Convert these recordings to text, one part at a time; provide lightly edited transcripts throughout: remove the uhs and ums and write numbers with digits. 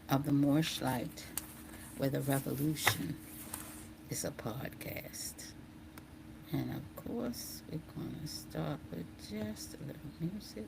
of the Moorish Light, where the revolution is a podcast. And of course, we're going to start with just a little music.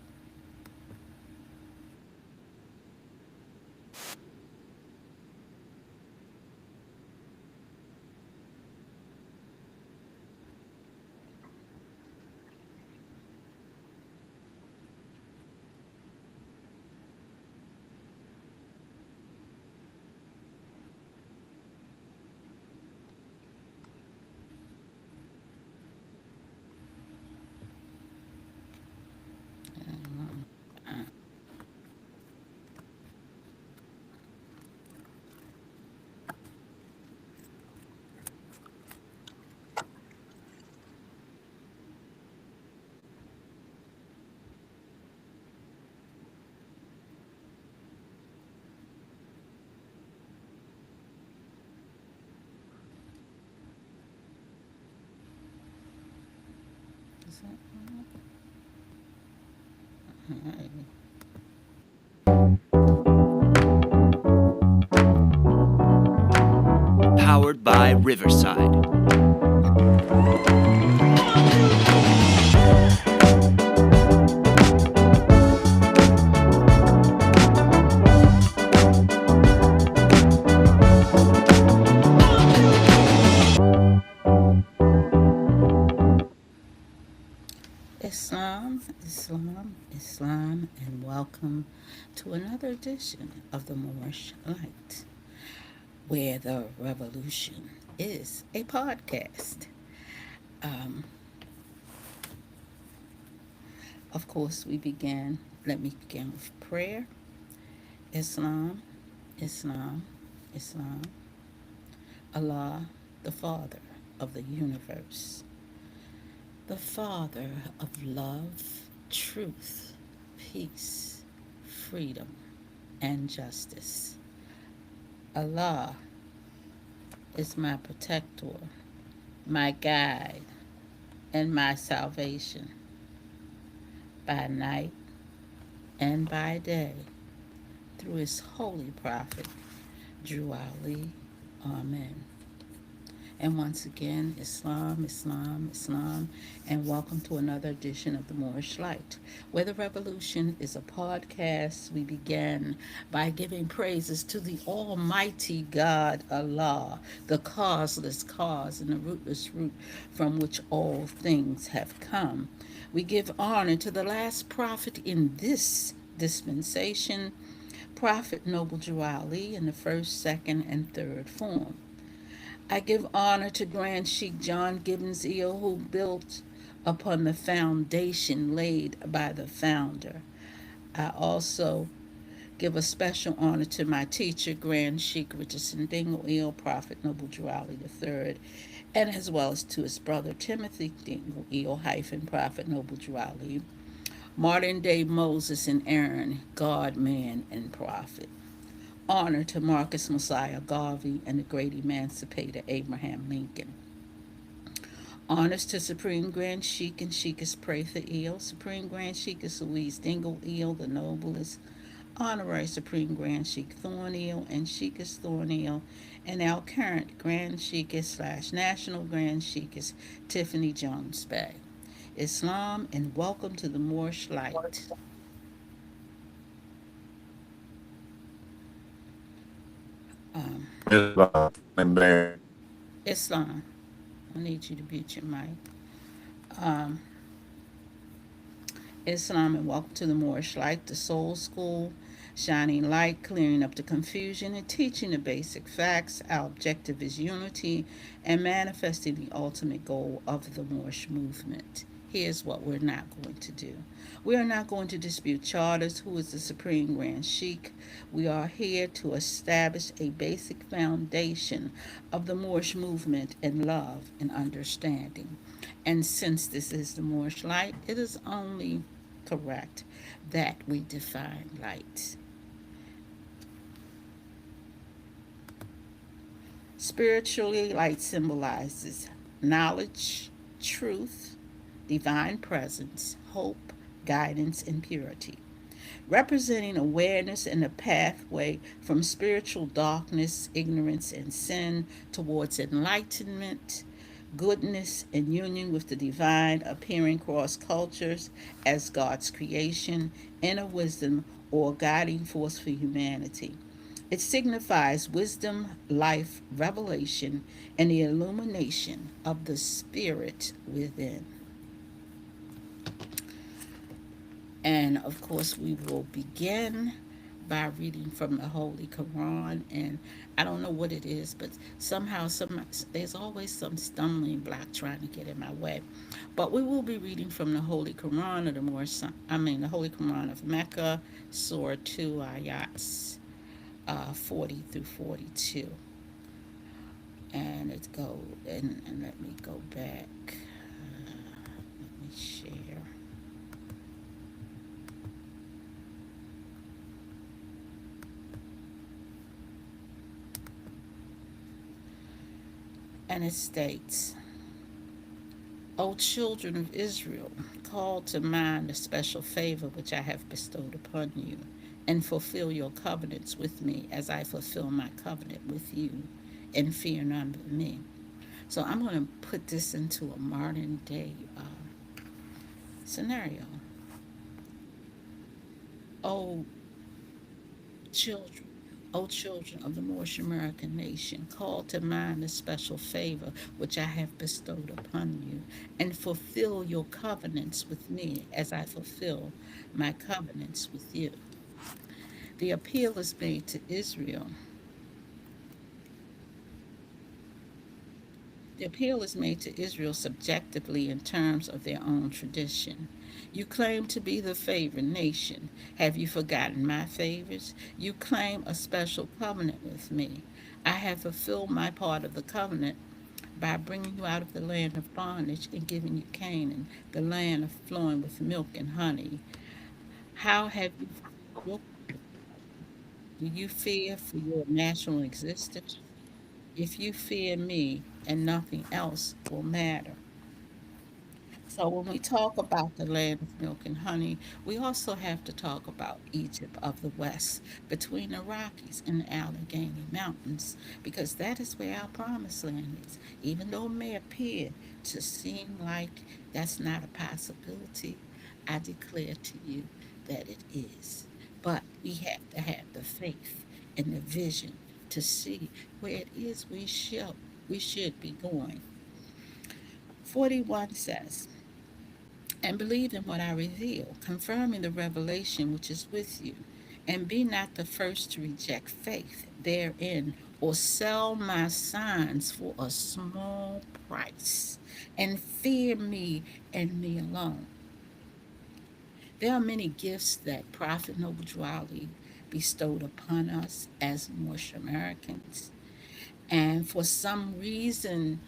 Is that all right? Powered by Riverside. Islam, Islam, Islam, and welcome to another edition of the Moorish Light, where the revolution is a podcast. Um, of course, let me begin with prayer. Islam, Islam, Islam, Allah, the Father of the universe, the Father of love, truth, peace, freedom, and justice. Allah is my protector, my guide, and my salvation by night and by day through his holy prophet, Drew Ali. Amen. And once again, Islam, Islam, Islam, and welcome to another edition of the Moorish Light, where the revolution is a podcast. We began by giving praises to the Almighty God, Allah, the causeless cause and the rootless root from which all things have come. We give honor to the last prophet in this dispensation, Prophet Noble Drew Ali in the first, second, and third form. I give honor to Grand Sheikh John Gibbons Eel, who built upon the foundation laid by the founder. I also give a special honor to my teacher, Grand Sheikh Richardson Dingle Eel, Prophet Noble Drew Ali III, and as well as to his brother Timothy Dingle Eel, hyphen Prophet Noble Drew Ali, modern day Moses and Aaron, God, man, and prophet. Honor to Marcus Messiah Garvey and the great emancipator Abraham Lincoln. Honors to Supreme Grand Sheik and Sheikess Prather Eel, Supreme Grand Sheikess Louise Dingle Eel, the noblest, Honorary Supreme Grand Sheik Thorn Eel and Sheikess Thorn Eel, and our current Grand Sheikess / National Grand Sheikess Tiffany Jones Bay. Islam, and welcome to the Moorish Light. Um, Islam, I need you to mute your mic. Um, Islam, and welcome to the Moorish Light, the Soul School, shining light, clearing up the confusion, and teaching the basic facts. Our objective is unity and manifesting the ultimate goal of the Moorish movement. Here's what we're not going to do. We are not going to dispute charters, who is the Supreme Grand Sheik. We are here to establish a basic foundation of the Moorish movement in love and understanding. And since this is the Moorish Light, it is only correct that we define light. Spiritually, light symbolizes knowledge, truth, divine presence, hope, guidance, and purity. representing awareness and a pathway from spiritual darkness, ignorance, and sin towards enlightenment, goodness, and union with the divine, appearing across cultures as God's creation, inner wisdom, or guiding force for humanity. It signifies wisdom, life, revelation, and the illumination of the spirit within. And of course, we will begin by reading from the Holy Quran. And I don't know what it is, but somehow, there's always some stumbling block trying to get in my way. But we will be reading from the Holy Quran of the Holy Quran of Mecca, Surah 2, ayats 40 through 42. And and let me go back. Let me share. And it states, O children of Israel, call to mind the special favor which I have bestowed upon you, and fulfill your covenants with me as I fulfill my covenant with you, and fear none but me. So I'm going to put this into a modern day scenario. O children, O children of the Moorish American nation, call to mind the special favor which I have bestowed upon you, and fulfill your covenants with me as I fulfill my covenants with you. The appeal is made to Israel. The appeal is made to Israel subjectively in terms of their own tradition. You claim to be the favored nation. Have you forgotten my favors? You claim a special covenant with me. I have fulfilled my part of the covenant by bringing you out of the land of bondage and giving you Canaan, the land of flowing with milk and honey. How have you do you fear for your national existence? If you fear me and nothing else will matter. So when we talk about the land of milk and honey, we also have to talk about Egypt of the West, between the Rockies and the Allegheny Mountains, because that is where our promised land is. Even though it may appear to seem like that's not a possibility, I declare to you that it is. But we have to have the faith and the vision to see where it is we should be going. 41 says, and believe in what I reveal, confirming the revelation which is with you, and be not the first to reject faith therein, or sell my signs for a small price, and fear me and me alone. There are many gifts that Prophet Noble Drew Ali bestowed upon us as Moorish Americans, and for some reason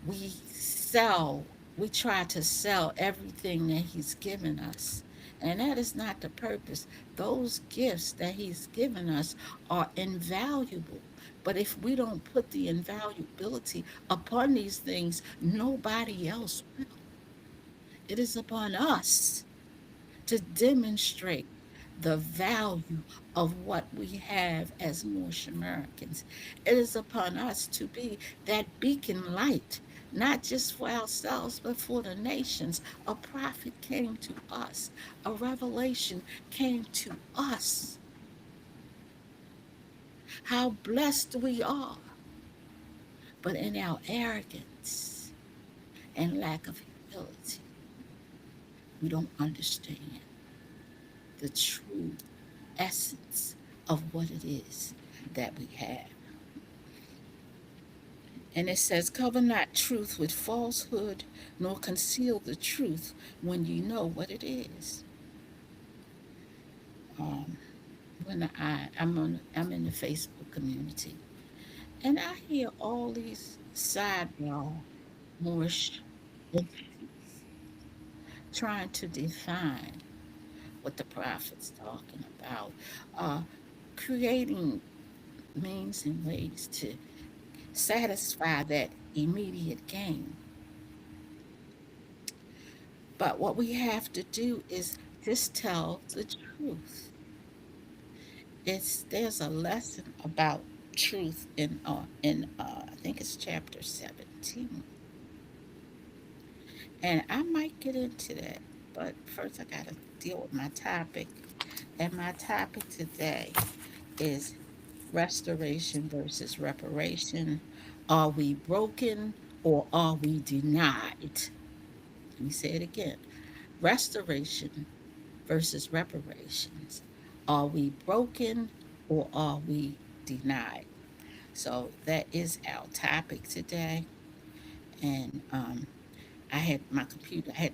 we sell, we try to sell everything that he's given us. And that is not the purpose. Those gifts that he's given us are invaluable. But if we don't put the invaluability upon these things, nobody else will. It is upon us to demonstrate the value of what we have as Moorish Americans. It is upon us to be that beacon light, not just for ourselves, but for the nations. A prophet came to us, a revelation came to us. How blessed we are. But in our arrogance and lack of humility, we don't understand the true essence of what it is that we have. And it says, cover not truth with falsehood, nor conceal the truth when you know what it is. Um, I'm in the Facebook community, and I hear all these sidebar Moorish trying to define what the prophet's talking about, uh, creating means and ways to satisfy that immediate gain. But what we have to do is this tells the truth. There's a lesson about truth in I think it's chapter 17, and I might get into that. But first, I gotta deal with my topic, and my topic today is restoration versus reparation. Are we broken or are we denied? Let me say it again. Restoration versus reparations. Are we broken or are we denied? So that is our topic today. And I had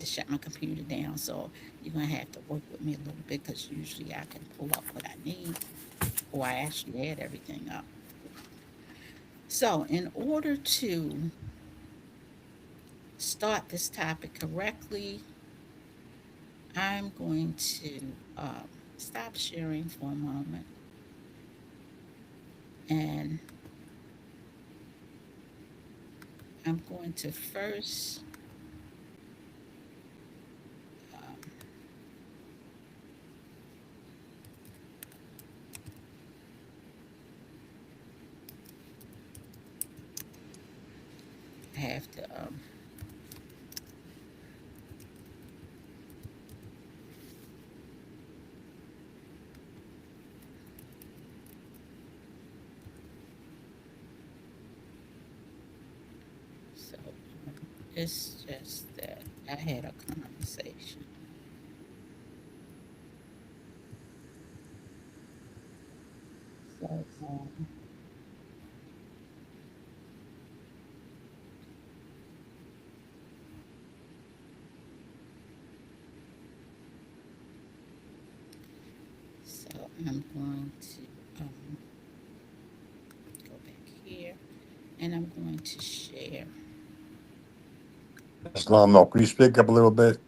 to shut my computer down. So you're going to have to work with me a little bit because usually I can pull up what I need, or I actually had everything up. So, in order to start this topic correctly, I'm going to stop sharing for a moment, and I'm going to first um, have to so it's just that I had a conversation. So so I'm going to go back here, and I'm going to share. Islam, can you speak up a little bit?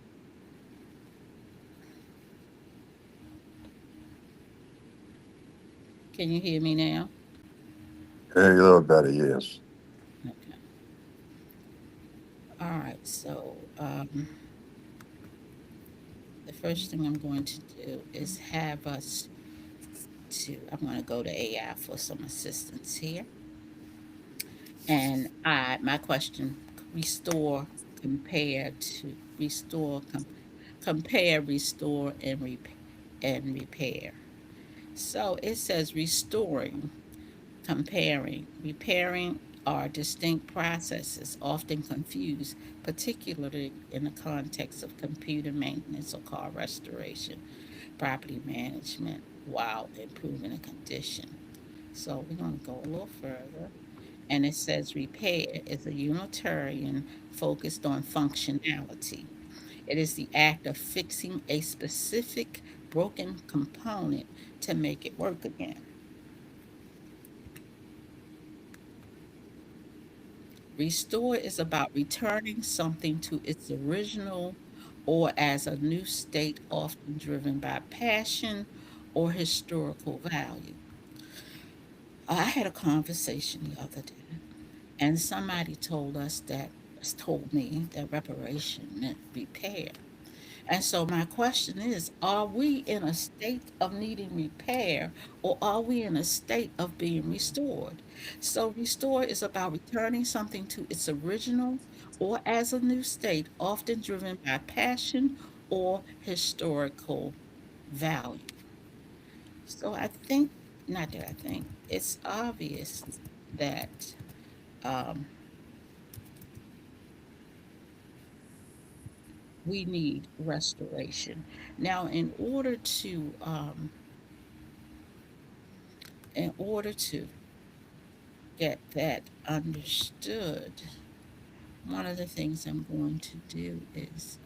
Can you hear me now? Hear you a little better, yes. Okay. All right. So the first thing I'm going to do is have us I'm going to go to AI for some assistance here. And my question, restore, compare to restore, compare, restore, and repair. So it says restoring, comparing, repairing are distinct processes, often confused, particularly in the context of computer maintenance or car restoration, property management, while improving a condition. So we're going to go a little further. And it says repair is a Unitarian focused on functionality. It is the act of fixing a specific broken component to make it work again. Restore is about returning something to its original or as a new state, often driven by passion or historical value. I had a conversation the other day, and somebody told me that reparation meant repair. And so my question is, are we in a state of needing repair or are we in a state of being restored? So restore is about returning something to its original or as a new state, often driven by passion or historical value. So I think, not that I think, it's obvious that um, we need restoration. Now, in order to get that understood, one of the things I'm going to do is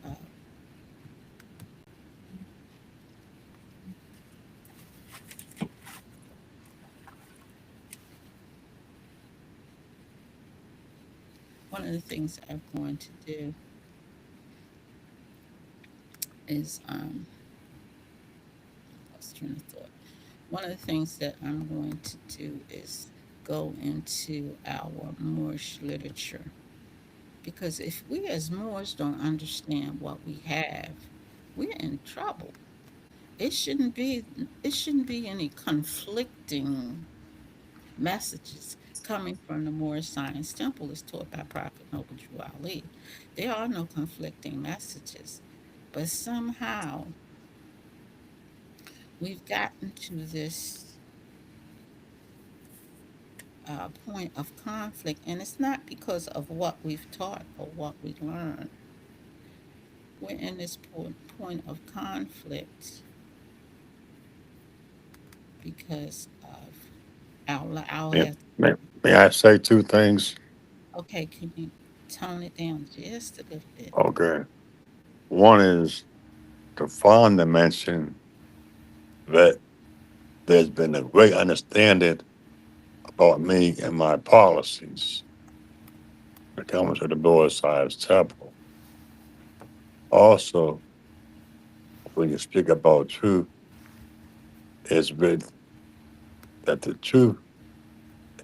one of the things I'm going to do is lost train of thought. One of the things that I'm going to do is go into our Moorish literature, because if we as Moors don't understand what we have, we're in trouble. it shouldn't be it shouldn't be any conflicting messages coming from the Moorish Science Temple as taught by Prophet Noble Drew Ali. There are no conflicting messages. But somehow we've gotten to this point of conflict, and it's not because of what we've taught or what we learned. We're in this point of conflict because of our May, may I say two things? okay, can you tone it down just a little bit? Okay. One is the Fonda mentioned that there's been a great understanding about me and my policies when it comes to the Lord Science Temple. Also, when you speak about truth, it's written that the truth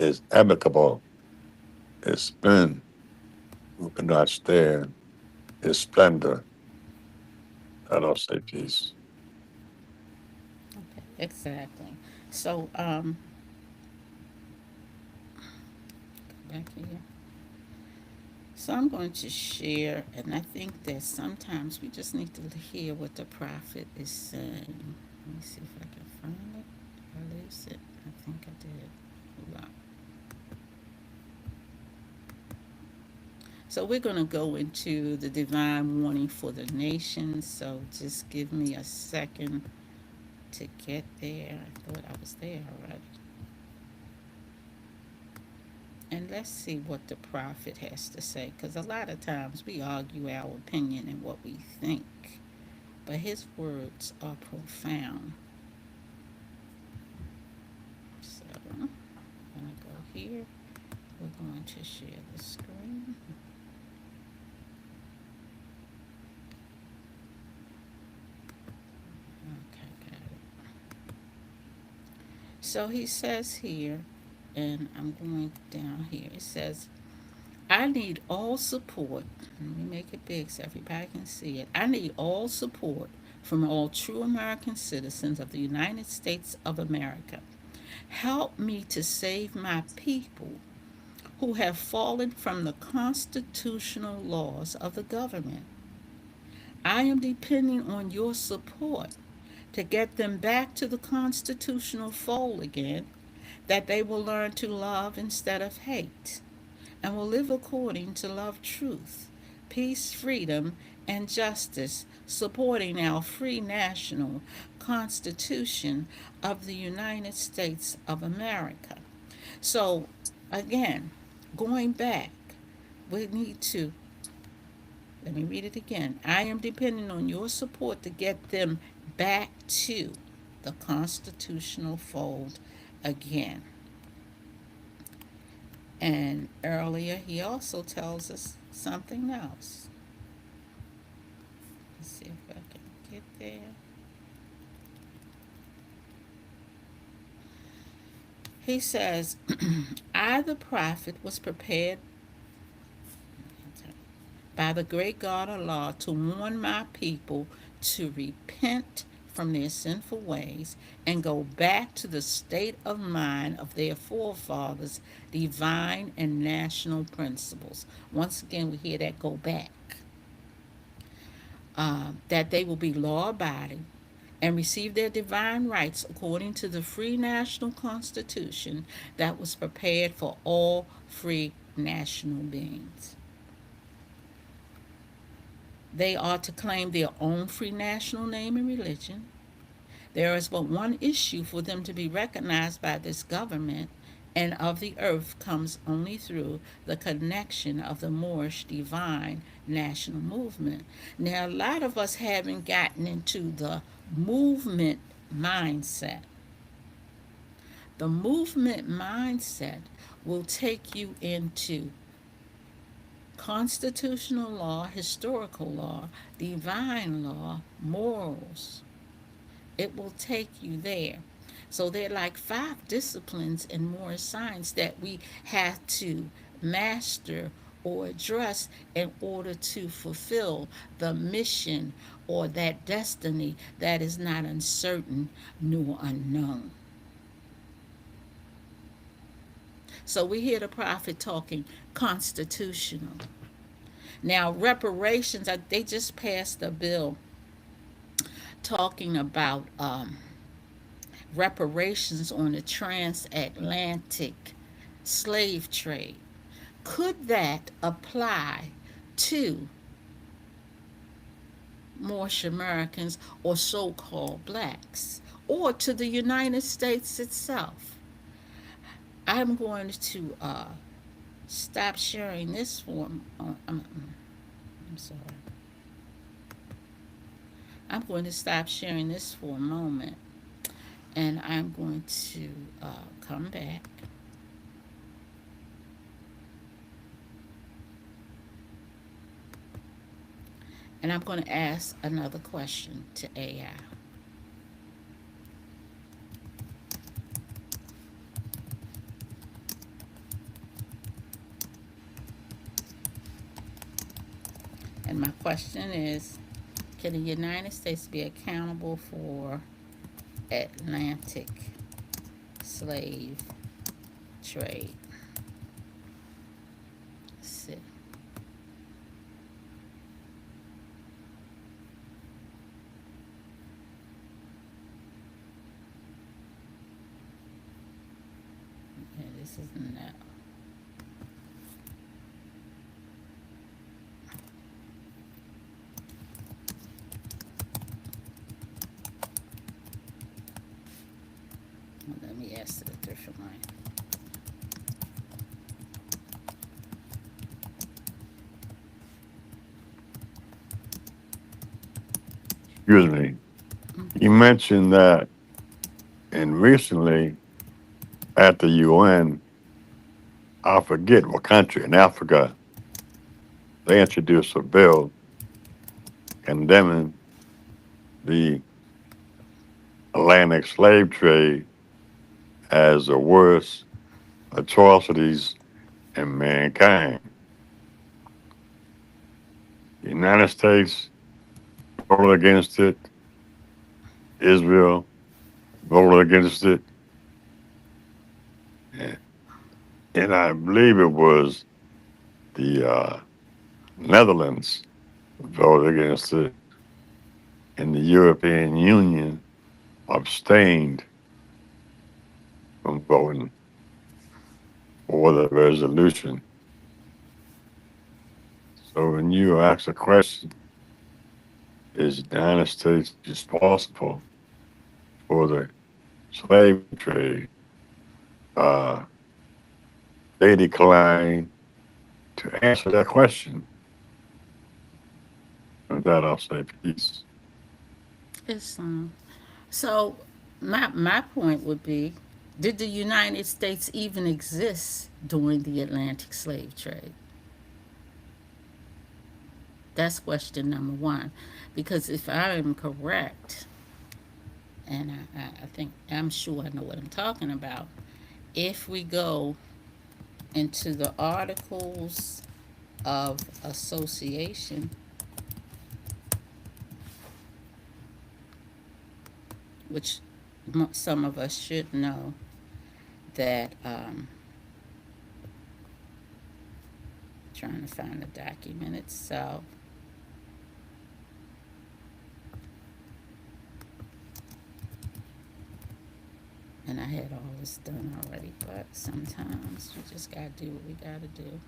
is amicable. It's been who cannot stand his splendor. I don't say peace. Okay, exactly. So, back here. So I'm going to share, and I think that sometimes we just need to hear what the prophet is saying. Let me see if I can find it. Did I lose it? I think I did. Hold on. So we're going to go into the divine warning for the nations. So just give me a second to get there. I thought I was there already. And let's see what the prophet has to say, because a lot of times we argue our opinion and what we think, but his words are profound. So I'm going to go here. We're going to share the screen. Okay, got it. So he says here, and I'm going down here. It says, I need all support. Let me make it big so everybody can see it. I need all support from all true American citizens of the United States of America. Help me to save my people who have fallen from the constitutional laws of the government. I am depending on your support to get them back to the constitutional fold again, that they will learn to love instead of hate, and will live according to love, truth, peace, freedom, and justice, supporting our free national Constitution of the United States of America. So, again, going back, we need to, let me read it again. I am depending on your support to get them back to the constitutional fold again. And earlier, he also tells us something else. Let's see if I can get there. He says, I, the prophet, was prepared by the great God Allah to warn my people to repent from their sinful ways and go back to the state of mind of their forefathers' divine and national principles. Once again, we hear that go back. That they will be law abiding and receive their divine rights according to the free national constitution that was prepared for all free national beings. They are to claim their own free national name and religion. There is but one issue for them to be recognized by this government and of the earth comes only through the connection of the Moorish divine national movement. Now, a lot of us haven't gotten into the movement mindset. The movement mindset will take you into constitutional law, historical law, divine law, morals. It will take you there. So there are like 5 disciplines in Moorish science that we have to master or address in order to fulfill the mission or that destiny that is not uncertain nor unknown. So we hear the prophet talking constitutional. Now, reparations, they just passed a bill talking about reparations on the transatlantic slave trade. Could that apply to Moorish Americans or so called blacks or to the United States itself? I'm going to stop sharing this form. I'm sorry. I'm going to stop sharing this for a moment and I'm going to come back. And I'm going to ask another question to AI. And my question is, can the United States be accountable for Atlantic slave trade? Let's see. Yeah, this is no. Let me ask it a different way. Excuse me. You mentioned that, and recently at the UN, I forget what country in Africa, they introduced a bill condemning the Atlantic slave trade as the worst atrocities in mankind. The United States voted against it. Israel voted against it. And, and I believe it was the Netherlands voted against it. And the European Union abstained from voting for the resolution. So when you ask the question, is the United States responsible for the slave trade? Uh, they decline to answer that question. And that I'll say peace. It's so my point would be, did the United States even exist during the Atlantic slave trade? That's question number one. Because if I am correct, and I think I'm sure I know what I'm talking about, if we go into the Articles of Association, which some of us should know, that trying to find the document itself. And I had all this done already, but sometimes you just gotta do what we gotta do.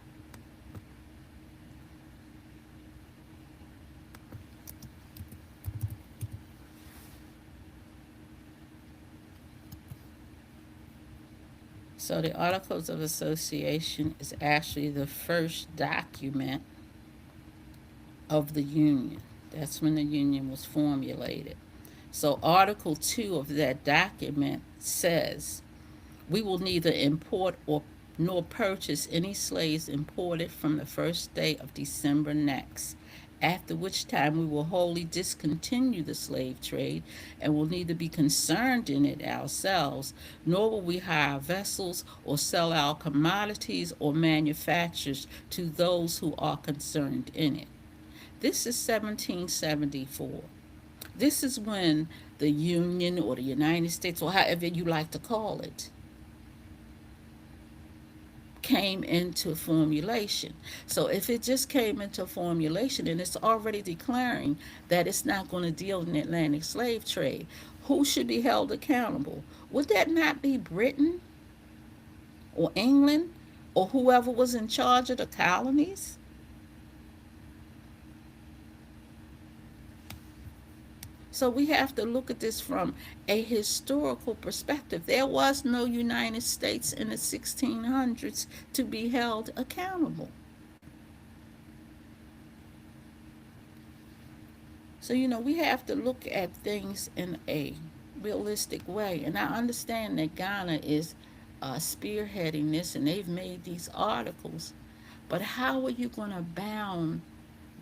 So the Articles of Association is actually the first document of the Union. That's when the Union was formulated. So Article 2 of that document says, we will neither import or nor purchase any slaves imported from the first day of December next, after which time we will wholly discontinue the slave trade and will neither be concerned in it ourselves, nor will we hire vessels or sell our commodities or manufactures to those who are concerned in it. This is 1774. This is when the Union or the United States, or however you like to call it, came into formulation. So if it just came into formulation and it's already declaring that it's not going to deal in the Atlantic slave trade, who should be held accountable? Would that not be Britain or England or whoever was in charge of the colonies? So we have to look at this from a historical perspective. There was no United States in the 1600s to be held accountable. So, we have to look at things in a realistic way. And I understand that Ghana is spearheading this and they've made these articles. But how are you going to bound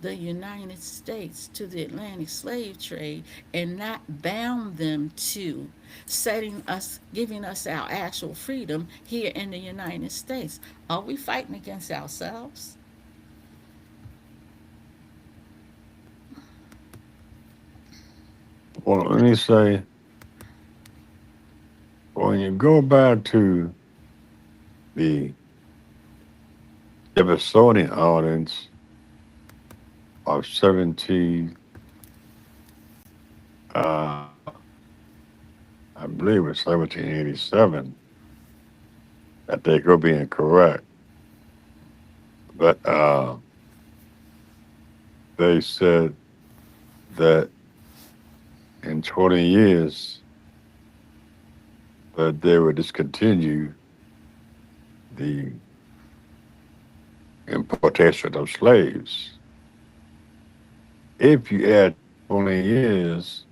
the United States to the Atlantic slave trade and not bound them to giving us our actual freedom here in the United States? Are we fighting against ourselves? Well, let me say, when you go back to the Jeffersonian ordinance of uh, I believe it was 1787, I think could be incorrect, but they said that in 20 years that they would discontinue the importation of slaves. If you add 20 years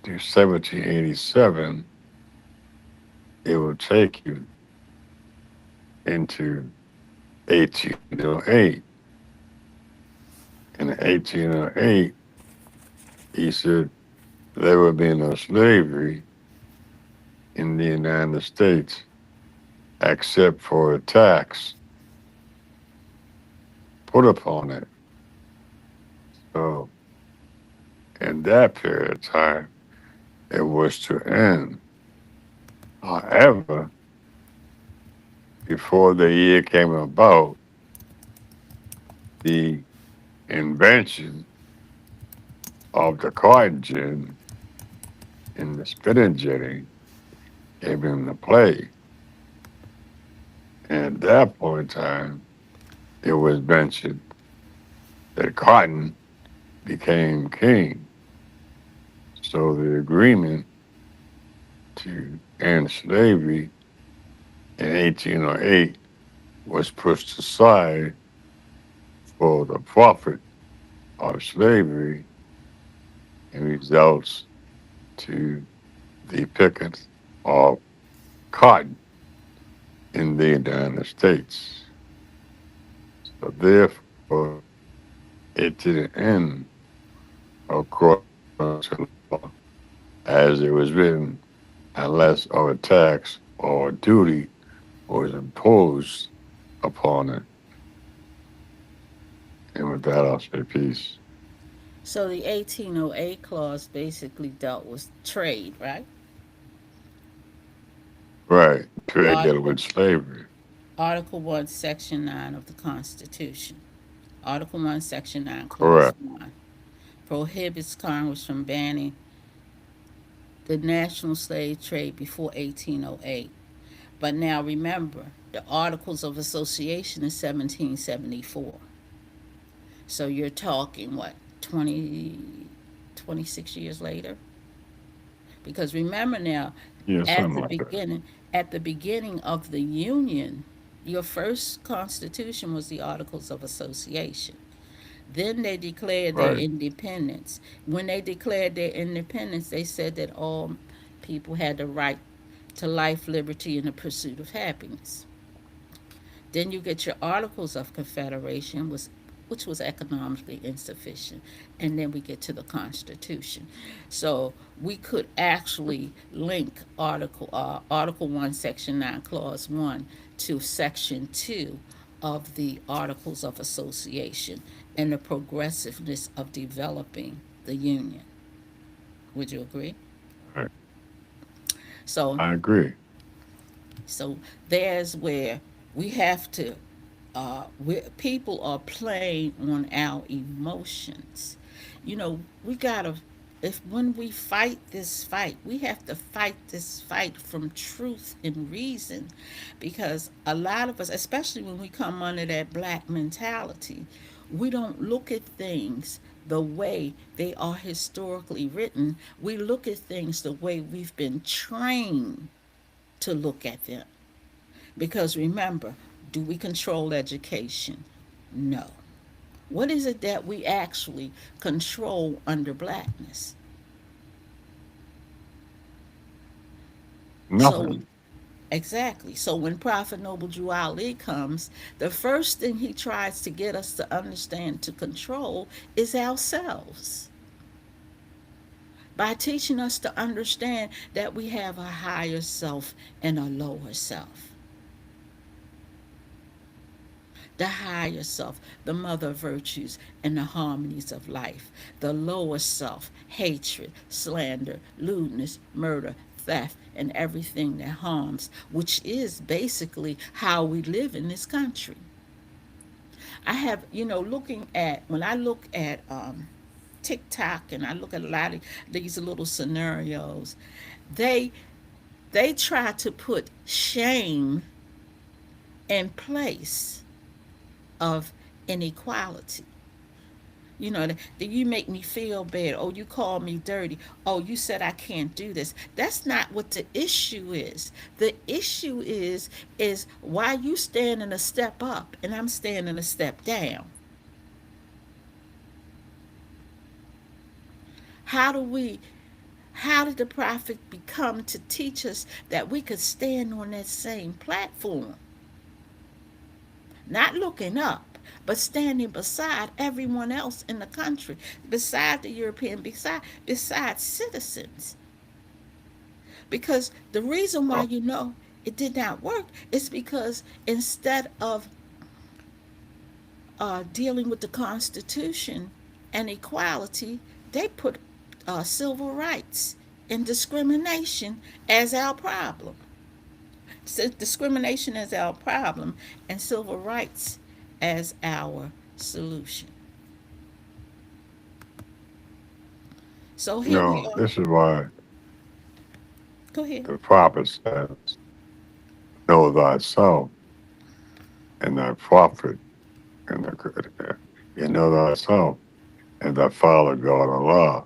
to 1787, it will take you into 1808. In 1808, he said there would be no slavery in the United States except for a tax put upon it. So, in that period of time, it was to end. However, before the year came about, the invention of the cotton gin and the spinning jenny came into play. And at that point in time, it was mentioned that cotton became king. So the agreement to end slavery in 1808 was pushed aside for the profit of slavery and results to the pickets of cotton in the United States. So therefore, it didn't end according to law as it was written, unless a tax or duty was imposed upon it. And with that, I'll say peace. So the 1808 clause basically dealt with trade, right? Right. Trade dealing Article with slavery. Article 1, Section 9 of the Constitution. Article 1, Section 9, Clause Correct. 1 prohibits Congress from banning the national slave trade before 1808. But now remember, the Articles of Association is 1774. So you're talking, what, 26 years later? Because remember now, Yeah, at something the like that. beginning, at the beginning of the Union, your first constitution was the Articles of Association. Then they declared their Right. independence. When they declared their independence, they said that all people had the right to life, liberty, and the pursuit of happiness. Then you get your Articles of Confederation, which was economically insufficient. And then we get to the Constitution. So we could actually link Article 1, Section 9, Clause 1 to Section 2 of the Articles of Association and the progressiveness of developing the Union. Would you agree? Right. So, I agree. so there's where we have to people are playing on our emotions. You know, we gotta, if when we fight this fight, we have to fight this fight from truth and reason, because a lot of us, especially when we come under that black mentality, we don't look at things the way they are historically written. We look at things the way we've been trained to look at them. Because remember, do we control education? No. What is it that we actually control under blackness? So, Nothing. exactly. So, when Prophet Noble Drew Ali comes, the first thing he tries to get us to understand to control is ourselves by teaching us to understand that we have a higher self and a lower self. The higher self, the mother virtues and the harmonies of life. The lower self, hatred, slander, lewdness, murder, theft, and everything that harms, which is basically how we live in this country. I have, looking at, when I look at TikTok and I look at a lot of these little scenarios, they they try to put shame in place of inequality. You make me feel bad. Oh, you call me dirty. Oh, you said I can't do this. That's not what the issue is. The issue is why you standing a step up and I'm standing a step down. How do we how did the prophet become to teach us that we could stand on that same platform? Not looking up, but standing beside everyone else in the country, beside the European, beside citizens. Because the reason why Oh, it did not work is because instead of dealing with the Constitution and equality, they put civil rights and discrimination as our problem. So discrimination as our problem and civil rights as our solution. So here we are. this is why Go ahead. the prophet says, know thyself and thy prophet and you know thyself and thy Father God Allah.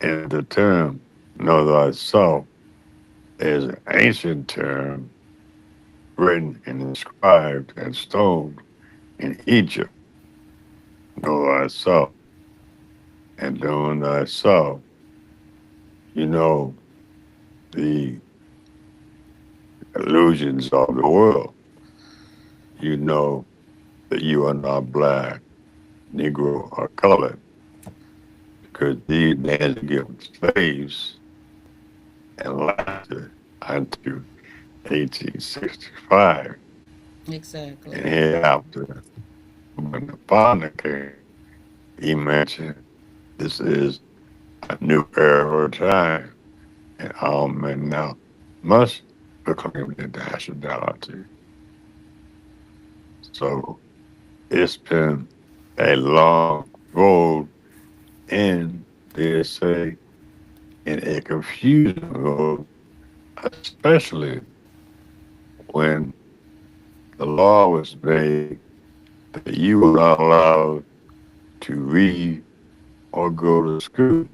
And the term know thyself is an ancient term written and inscribed and stone in Egypt. Know thyself. And knowing thyself, you know the illusions of the world. You know that you are not black, Negro, or colored, because they had to give slaves and lasted until 1865. Exactly. And hereafter, when the founder came, he mentioned this is a new era of time, and all men now must proclaim their nationality. So it's been a long road, and they say in a confusing road, especially when the law was made that you were not allowed to read or go to school.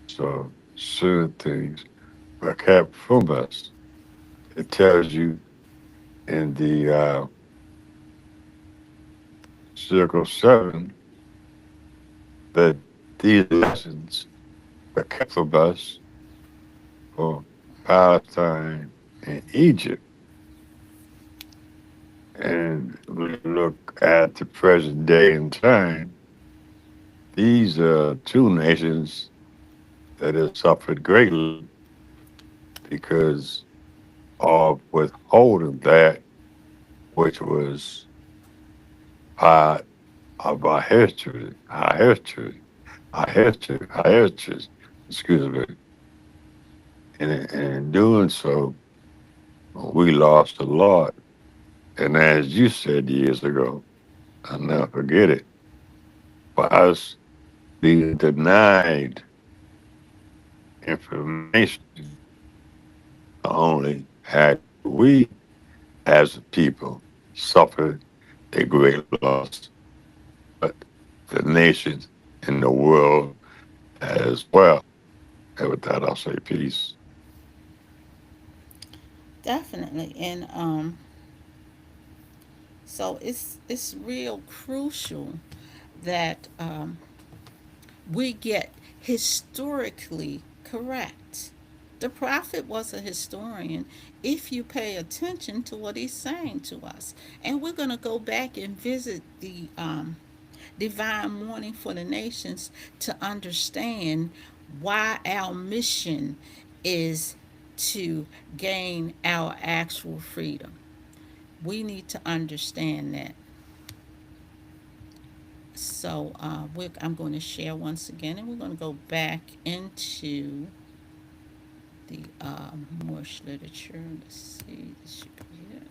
So certain things were kept from us. It tells you in the Circle 7 that these lessons were kept from us for Palestine and Egypt. And we look at the present day and time, these are two nations that have suffered greatly because of withholding that which was part of our history, excuse me. And in doing so, we lost a lot. And as you said years ago, I'll never forget it, for us being denied information, not only had we as a people suffered a great loss, but the nations in the world as well. And with that, I'll say peace. Definitely. And so it's real crucial that we get historically correct. The prophet was a historian if you pay attention to what he's saying to us. And we're going to go back and visit the divine mourning for the nations to understand why our mission is to gain our actual freedom. We need to understand that. So I'm going to share once again, and we're going to go back into the Moorish literature. Let's see, this should be it.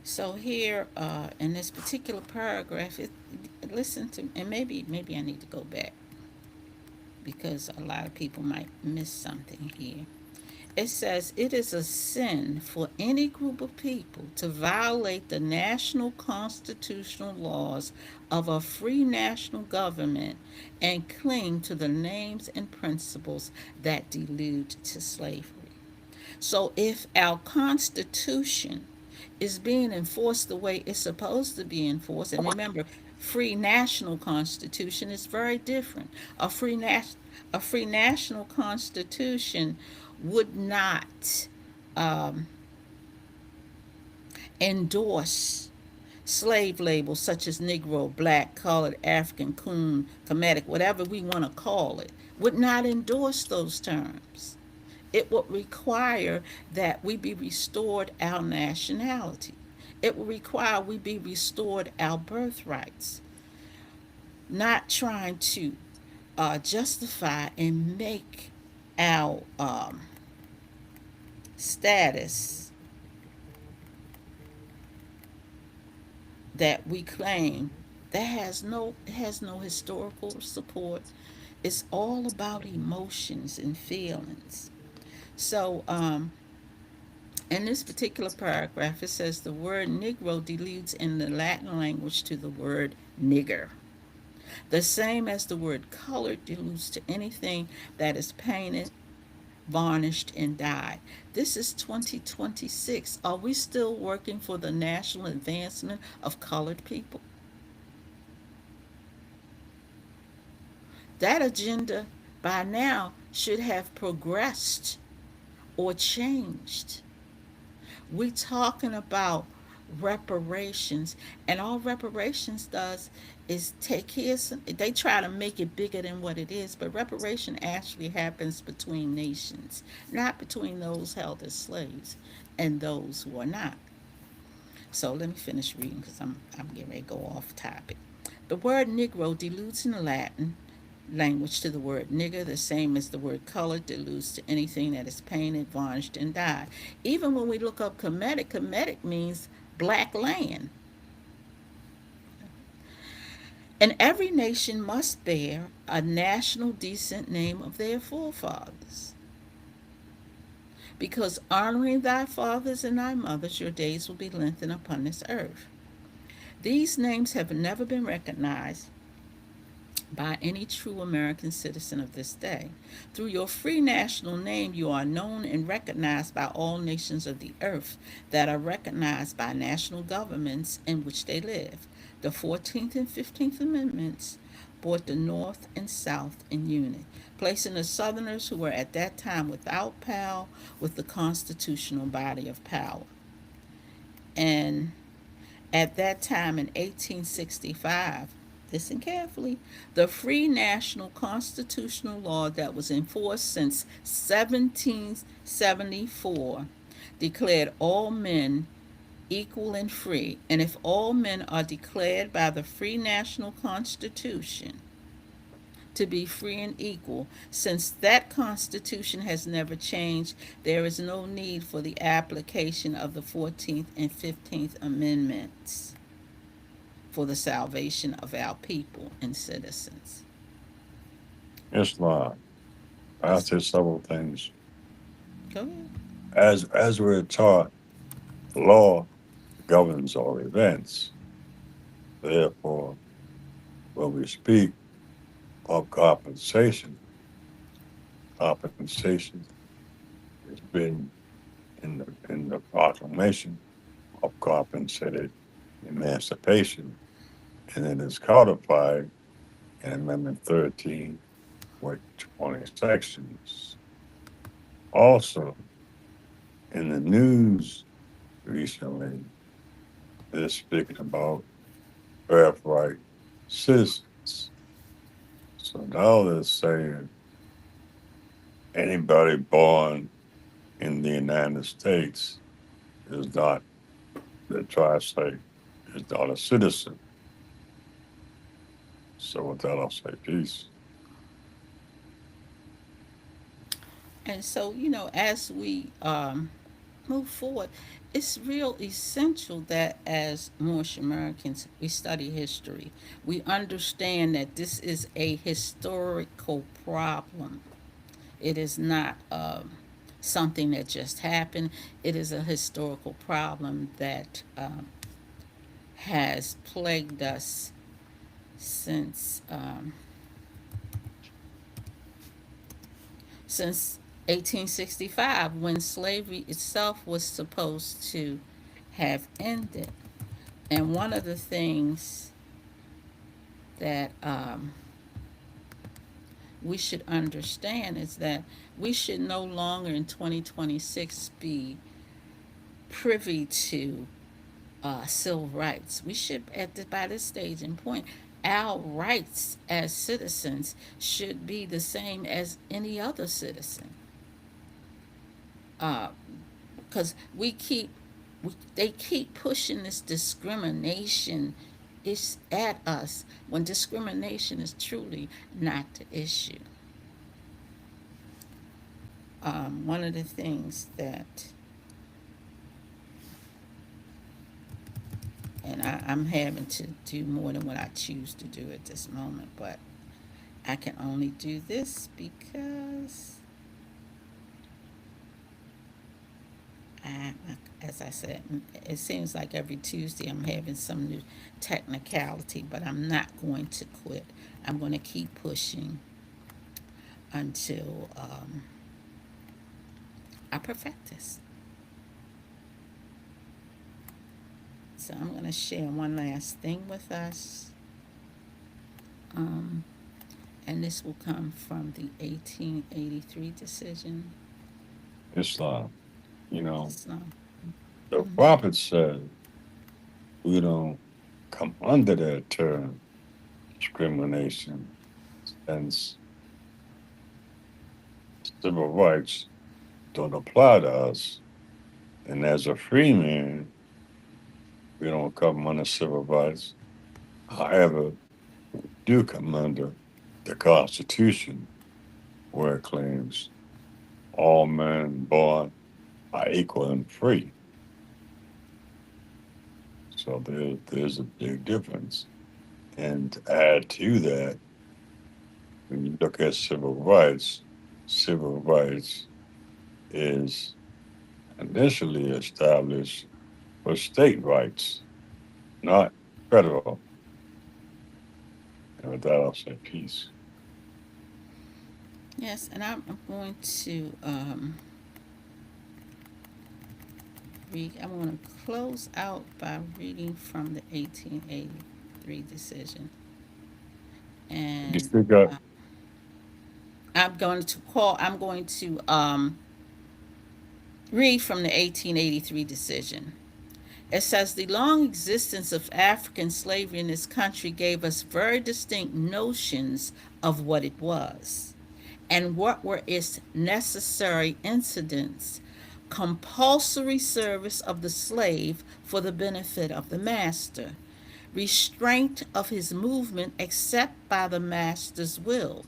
So here, in this particular paragraph, listen to, and maybe I need to go back because a lot of people might miss something here. It says it is a sin for any group of people to violate the national constitutional laws of a free national government and cling to the names and principles that delude to slavery. So if our Constitution is being enforced the way it's supposed to be enforced, and remember, free national constitution is very different. A a free national constitution would not um, endorse slave labels such as Negro, Black, Colored, African, Coon, Kemetic, whatever we want to call it, would not endorse those terms. It would require that we be restored our nationality. It would require we be restored our birthrights, not trying to justify and make our status that we claim that has no historical support. It's all about emotions and feelings. So in this particular paragraph, it says the word Negro deludes in the Latin language to the word nigger. The same as the word colored deludes to anything that is painted, varnished, and dyed. This is 2026. Are we still working for the national advancement of colored people? That agenda by now should have progressed or changed. We talking about reparations, and all reparations does is take care. They try to make it bigger than what it is, but reparation actually happens between nations, not between those held as slaves and those who are not. So let me finish reading because I'm getting ready to go off topic. The word Negro deludes in the Latin language to the word nigger, the same as the word color deludes to anything that is painted, varnished, and dyed. Even when we look up Kemetic, Kemetic means black land. And every nation must bear a national decent name of their forefathers. Because honoring thy fathers and thy mothers, your days will be lengthened upon this earth. These names have never been recognized by any true American citizen of this day. Through your free national name, you are known and recognized by all nations of the earth that are recognized by national governments in which they live. The 14th and 15th Amendments brought the North and South in unity, placing the Southerners, who were at that time without power, with the constitutional body of power. And at that time in 1865, listen carefully, the free national constitutional law that was in force since 1774 declared all men equal and free. And if all men are declared by the free national constitution to be free and equal, since that constitution has never changed, there is no need for the application of the 14th and 15th Amendments for the salvation of our people and citizens. Islam. I say several things. Go ahead. As we're taught, the law governs all events. Therefore, when we speak of compensation has been in the proclamation of compensated emancipation, and it is codified in Amendment 13 with 20 sections. Also, in the news recently, they're speaking about birthright citizens. So now they're saying anybody born in the United States is not, they try to say, is not a citizen. So with that, I'll say peace. And so, as we move forward, it's real essential that as Moorish Americans, we study history. We understand that this is a historical problem. It is not something that just happened. It is a historical problem that has plagued us since since 1865, when slavery itself was supposed to have ended. And one of the things that we should understand is that we should no longer in 2026 be privy to civil rights. We should, by this stage and point, our rights as citizens should be the same as any other citizen. Because they keep pushing this discrimination is at us when discrimination is truly not the issue. One of the things that, and I'm having to do more than what I choose to do at this moment, but I can only do this because as I said, it seems like every Tuesday I'm having some new technicality, but I'm not going to quit. I'm going to keep pushing until I perfect this. So I'm going to share one last thing with us. And this will come from the 1883 decision. Islam. So, The prophet said we don't come under that term discrimination since civil rights don't apply to us. And as a free man, we don't come under civil rights. However, we do come under the Constitution, where it claims all men born are equal and free. So there's a big difference. And to add to that, when you look at civil rights is initially established for state rights, not federal. And with that, I'll say peace. yes, and I'm going to I'm going to close out by reading from the 1883 1883 decision. You And speak up. I'm going to read from the 1883 decision. It says the long existence of African slavery in this country gave us very distinct notions of what it was and what were its necessary incidents: compulsory service of the slave for the benefit of the master, restraint of his movement except by the master's will,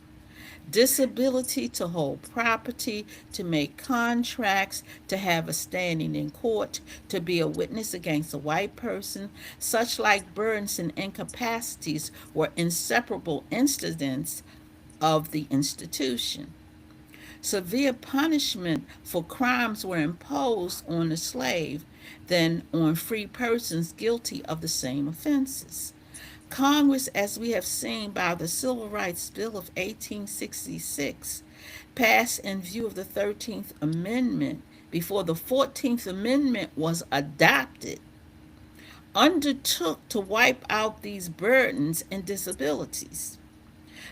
disability to hold property, to make contracts, to have a standing in court, to be a witness against a white person. Such like burdens and incapacities were inseparable incidents of the institution. Severe punishment for crimes were imposed on the slave than on free persons guilty of the same offenses. Congress, as we have seen by the Civil Rights Bill of 1866, passed in view of the 13th Amendment before the 14th Amendment was adopted, undertook to wipe out these burdens and disabilities.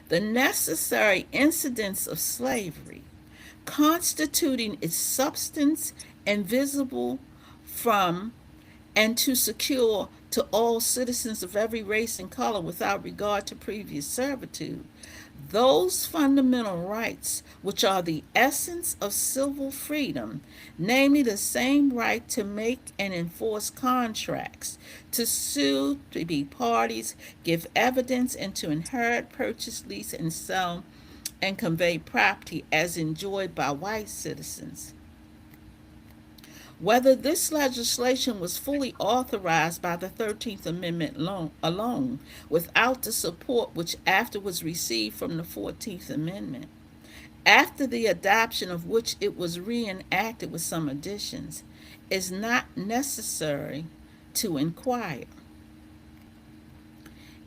The necessary incidents of slavery, constituting its substance and visible from and to secure to all citizens of every race and color without regard to previous servitude those fundamental rights which are the essence of civil freedom, namely the same right to make and enforce contracts, to sue, to be parties, give evidence, and to inherit, purchase, lease, and sell and convey property as enjoyed by white citizens. Whether this legislation was fully authorized by the 13th Amendment alone, without the support which afterwards received from the 14th Amendment, after the adoption of which it was reenacted with some additions, is not necessary to inquire.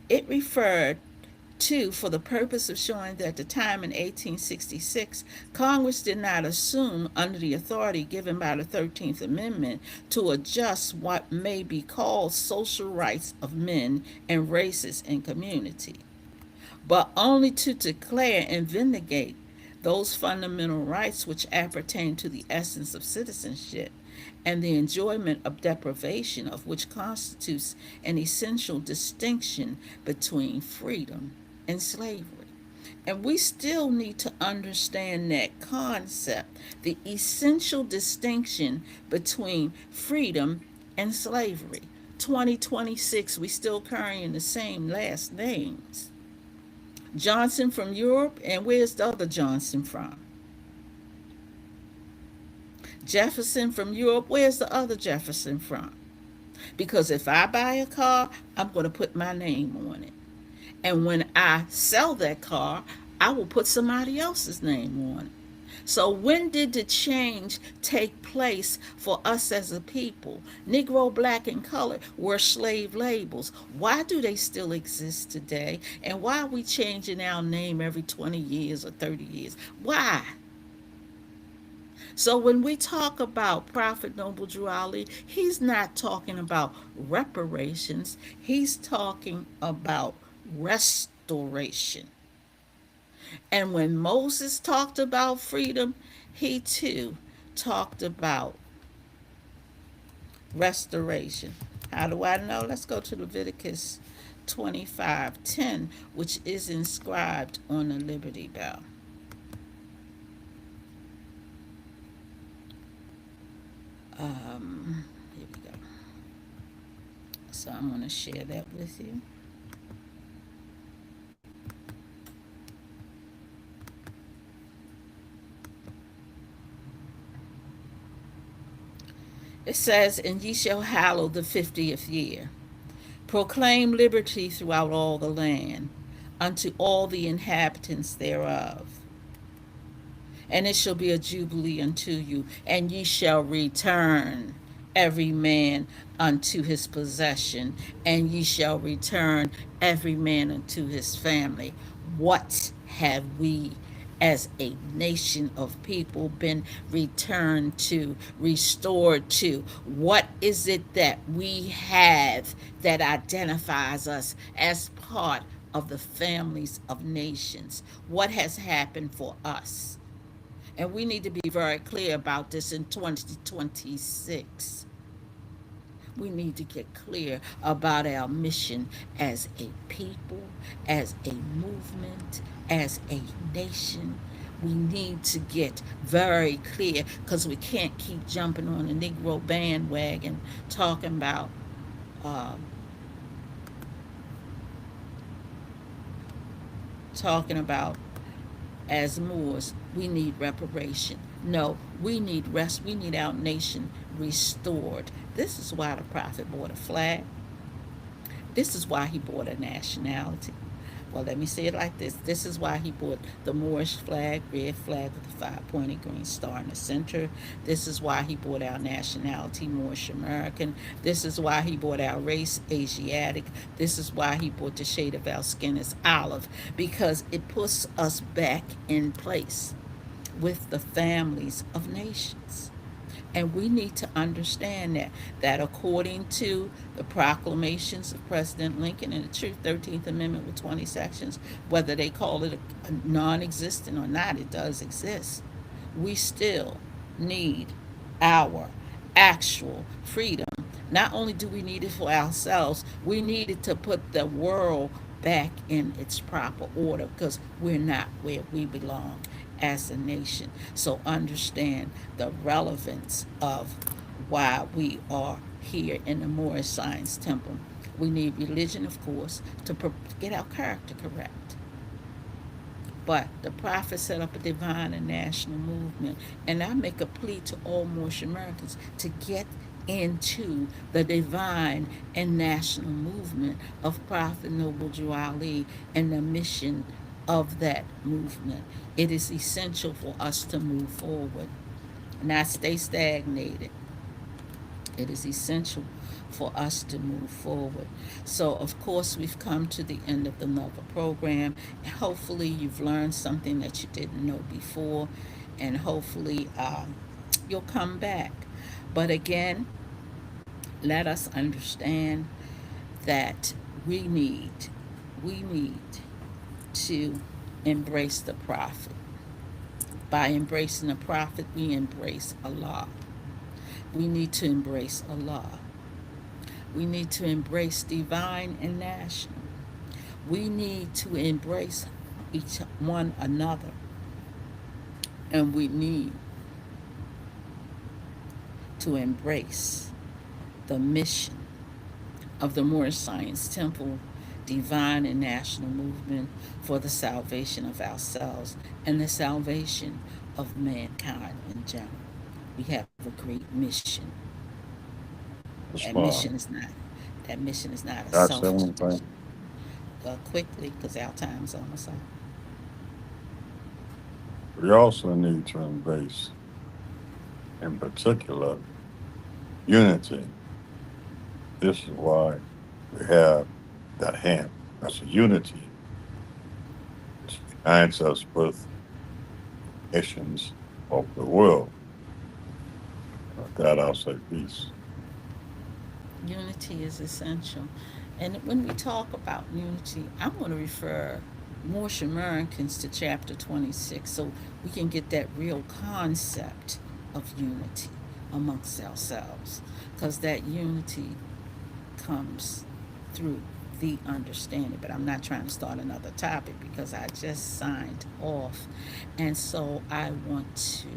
It referred to for the purpose of showing that at the time in 1866, Congress did not assume, under the authority given by the 13th Amendment, to adjust what may be called social rights of men and races in community, but only to declare and vindicate those fundamental rights which appertain to the essence of citizenship and the enjoyment of deprivation of which constitutes an essential distinction between freedom and slavery. And we still need to understand that concept, the essential distinction between freedom and slavery. 2026, we still carrying the same last names. Johnson from Europe, and where's the other Johnson from? Jefferson from Europe, where's the other Jefferson from? Because if I buy a car, I'm going to put my name on it. And when I sell that car, I will put somebody else's name on it. So when did the change take place for us as a people? Negro, black, and colored were slave labels. Why do they still exist today? And why are we changing our name every 20 years or 30 years? Why? So when we talk about Prophet Noble Drew Ali, he's not talking about reparations. He's talking about restoration. And when Moses talked about freedom, he too talked about restoration. How do I know? Let's go to Leviticus 25:10, which is inscribed on the Liberty Bell. Here we go. So I'm going to share that with you. It says, "And ye shall hallow the 50th year. Proclaim liberty throughout all the land, unto all the inhabitants thereof. And it shall be a jubilee unto you, and ye shall return every man unto his possession, and ye shall return every man unto his family." What have we as a nation of people been returned to, restored to? What is it that we have that identifies us as part of the families of nations? What has happened for us? And we need to be very clear about this in 2026. We need to get clear about our mission as a people, as a movement, as a nation. We need to get very clear because we can't keep jumping on the Negro bandwagon talking about uh, talking about as Moors, we need reparation. No, we need rest. We need our nation restored. This is why the prophet bought a flag. This is why he bought a nationality. Well, let me say it like this. This is why he bought the Moorish flag, red flag with the five-pointed green star in the center. This is why he bought our nationality, Moorish American. This is why he bought our race, Asiatic. This is why he bought the shade of our skin as olive, because it puts us back in place with the families of nations. And we need to understand that according to the proclamations of President Lincoln and the Truth 13th Amendment with 20 sections, whether they call it a non-existent or not, it does exist. We still need our actual freedom. Not only do we need it for ourselves, we need it to put the world back in its proper order because we're not where we belong as a nation. So understand the relevance of why we are here in the Moorish Science Temple. We need religion, of course, to get our character correct. But the prophet set up a divine and national movement. And I make a plea to all Moorish Americans to get into the divine and national movement of Prophet Noble Drew Ali and the mission of that movement. It is essential for us to move forward, not stay stagnated. It is essential for us to move forward. So, of course, we've come to the end of the Nova program. Hopefully, you've learned something that you didn't know before, and hopefully, you'll come back. But again, let us understand that we need to embrace the prophet. By embracing the prophet, we embrace Allah. We need to embrace Allah. We need to embrace divine and national. We need to embrace each one another. And we need to embrace the mission of the Moorish Science Temple divine and national movement for the salvation of ourselves and the salvation of mankind in general. We have a great mission. That's That why. mission is not that mission is not a That's the selfish only thing. quickly because our time's almost up. We also need to embrace, in particular, unity. This is why we have that hand. That's a unity. It unites us with nations of the world. With that, I'll say peace. Unity is essential. And when we talk about unity, I'm going to refer Moorish Americans to chapter 26 so we can get that real concept of unity amongst ourselves. Because that unity comes through the understanding. But I'm not trying to start another topic because I just signed off. And so I want to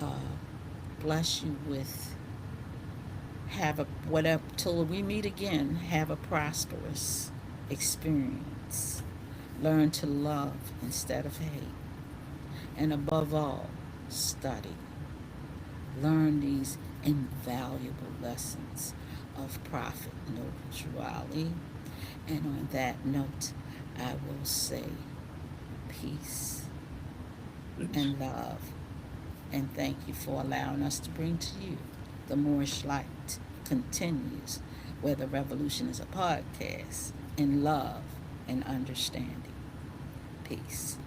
uh, bless you with have a whatever till we meet again, have a prosperous experience. Learn to love instead of hate. And above all, study. Learn these invaluable lessons of Prophet Noble Drew Ali. And on that note, I will say peace Peace. and love. And thank you for allowing us to bring to you the Moorish Light continues, where the revolution is a podcast in love and understanding. Peace.